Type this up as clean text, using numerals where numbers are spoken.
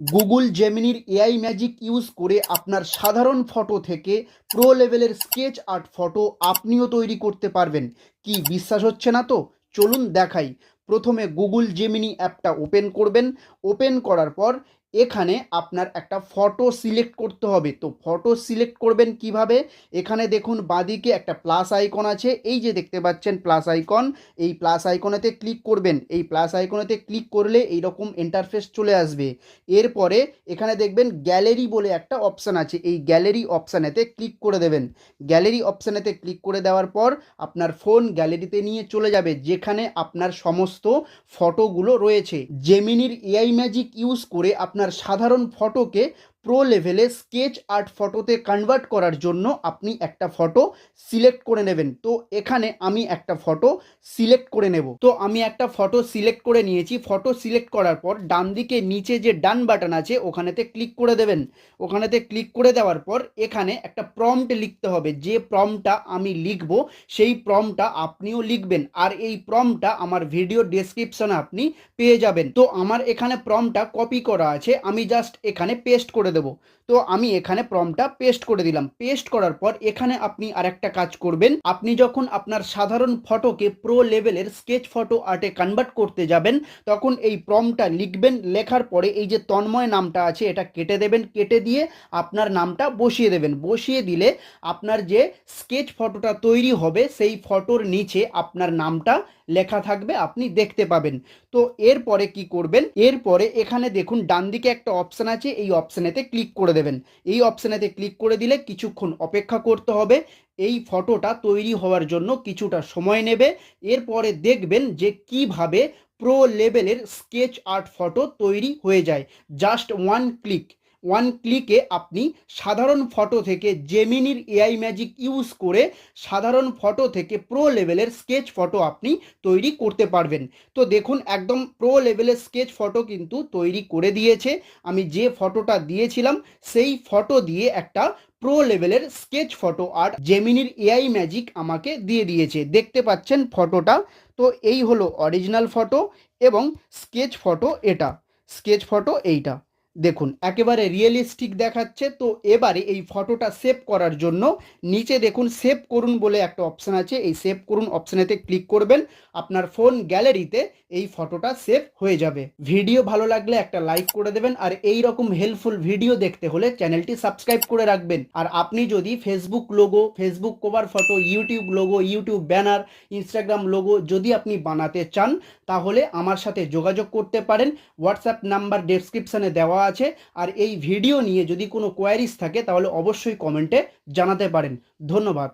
Google জেমিনির AI magic use করে আপনার সাধারণ ফটো থেকে প্রো লেভেলের স্কেচ আর্ট ফটো আপনিও তৈরি করতে পারবেন। কি বিশ্বাস হচ্ছে না তো? চলুন দেখাই। প্রথমে গুগল জেমিনি অ্যাপটা ওপেন করবেন। ওপেন করার পর এখানে আপনার একটা ফটো সিলেক্ট করতে হবে। তো ফটো সিলেক্ট করবেন কিভাবে? এখানে দেখুন বাঁদিকে একটা প্লাস আইকন আছে, এই যে দেখতে পাচ্ছেন প্লাস আইকন, এই প্লাস আইকনেতে ক্লিক করবেন। এই প্লাস আইকনেতে ক্লিক করলে এইরকম ইন্টারফেস চলে আসবে। এরপরে এখানে দেখবেন গ্যালারি বলে একটা অপশান আছে, এই গ্যালারি অপশানেতে ক্লিক করে দেবেন। গ্যালারি অপশানেতে ক্লিক করে দেওয়ার পর আপনার ফোন গ্যালারিতে নিয়ে চলে যাবে, যেখানে আপনার সমস্ত ফটোগুলো রয়েছে। জেমিনির এআই ম্যাজিক ইউজ করে আপনার সাধারণ ফটোকে প্রো লেভেলে স্কেচ আর্ট ফটোতে কনভার্ট করার জন্য আপনি একটা ফটো সিলেক্ট করে নেবেন। তো এখানে আমি একটা ফটো সিলেক্ট করে নেব। তো আমি একটা ফটো সিলেক্ট করে নিয়েছি। ফটো সিলেক্ট করার পর ডান দিকে নিচে যে ডান বাটন আছে ওখানেতে ক্লিক করে দেবেন। ওখানেতে ক্লিক করে দেওয়ার পর এখানে একটা প্রম্পট লিখতে হবে। যে প্রম্পটটা আমি লিখব সেই প্রম্পটটা আপনিও লিখবেন, আর এই প্রম্পটটা আমার ভিডিও ডেসক্রিপশনে আপনি পেয়ে যাবেন। তো আমার এখানে প্রম্পটটা কপি করা আছে, আমি জাস্ট এখানে পেস্ট করে দেব। তো আমি এখানে প্রম্পটটা পেস্ট করে দিলাম। পেস্ট করার পর এখানে আপনি আরেকটা কাজ করবেন। আপনি যখন আপনার সাধারণ ফটোকে প্রো লেভেলের স্কেচ ফটো আর্টে কনভার্ট করতে যাবেন, তখন এই প্রম্পটটা লিখবেন। লেখার পরে এই যে তন্ময় নামটা আছে এটা কেটে দেবেন। কেটে দিয়ে আপনার নামটা বসিয়ে দেবেন। বসিয়ে দিলে আপনার যে স্কেচ ফটোটা তৈরি হবে সেই ফটোর নিচে আপনার নামটা লেখা থাকবে, আপনি দেখতে পাবেন। তো এরপরে কি করবেন? এরপরে এখানে দেখুন ডান দিকে একটা অপশান আছে, এই অপশানেতে ক্লিক করে দেবেন। এই অপশানেতে ক্লিক করে দিলে কিছুক্ষণ অপেক্ষা করতে হবে। এই ফটোটা তৈরি হওয়ার জন্য কিছুটা সময় নেবে। এরপরে দেখবেন যে কিভাবে প্রো লেভেলের স্কেচ আর্ট ফটো তৈরি হয়ে যায়। জাস্ট ওয়ান ক্লিকে আপনি সাধারণ ফটো থেকে জেমিনির এআই ম্যাজিক ইউজ করে সাধারণ ফটো থেকে প্রো লেভেলের স্কেচ ফটো আপনি তৈরি করতে পারবেন। তো দেখুন একদম প্রো লেভেলের স্কেচ ফটো কিন্তু তৈরি করে দিয়েছে। আমি যে ফটোটা দিয়েছিলাম সেই ফটো দিয়ে একটা প্রো লেভেলের স্কেচ ফটো আর্ট জেমিনির এআই ম্যাজিক আমাকে দিয়ে দিয়েছে। দেখতে পাচ্ছেন ফটোটা। তো এই হলো অরিজিনাল ফটো এবং স্কেচ ফটো এটা। স্কেচ ফটো এইটা দেখুন একেবারে রিয়েলিস্টিক দেখাচ্ছে। তো এবারে এই ফটোটা সেভ করার জন্য নিচে দেখুন সেভ করুন বলে একটা অপশান আছে, এই সেভ করুন অপশানেতে ক্লিক করবেন। আপনার ফোন গ্যালারিতে এই ফটোটা সেভ হয়ে যাবে। ভিডিও ভালো লাগলে একটা লাইক করে দেবেন, আর এই রকম হেল্পফুল ভিডিও দেখতে হলে চ্যানেলটি সাবস্ক্রাইব করে রাখবেন। আর আপনি যদি Facebook logo, Facebook cover photo, YouTube logo, YouTube banner, Instagram logo যদি আপনি বানাতে চান তাহলে আমার সাথে যোগাযোগ করতে পারেন। হোয়াটসঅ্যাপ নাম্বার ডেসক্রিপশানে দেওয়া আছে। আর এই ভিডিও নিয়ে যদি কোনো কোয়ারিজ থাকে তাহলে অবশ্যই কমেন্টে জানাতে পারেন। ধন্যবাদ।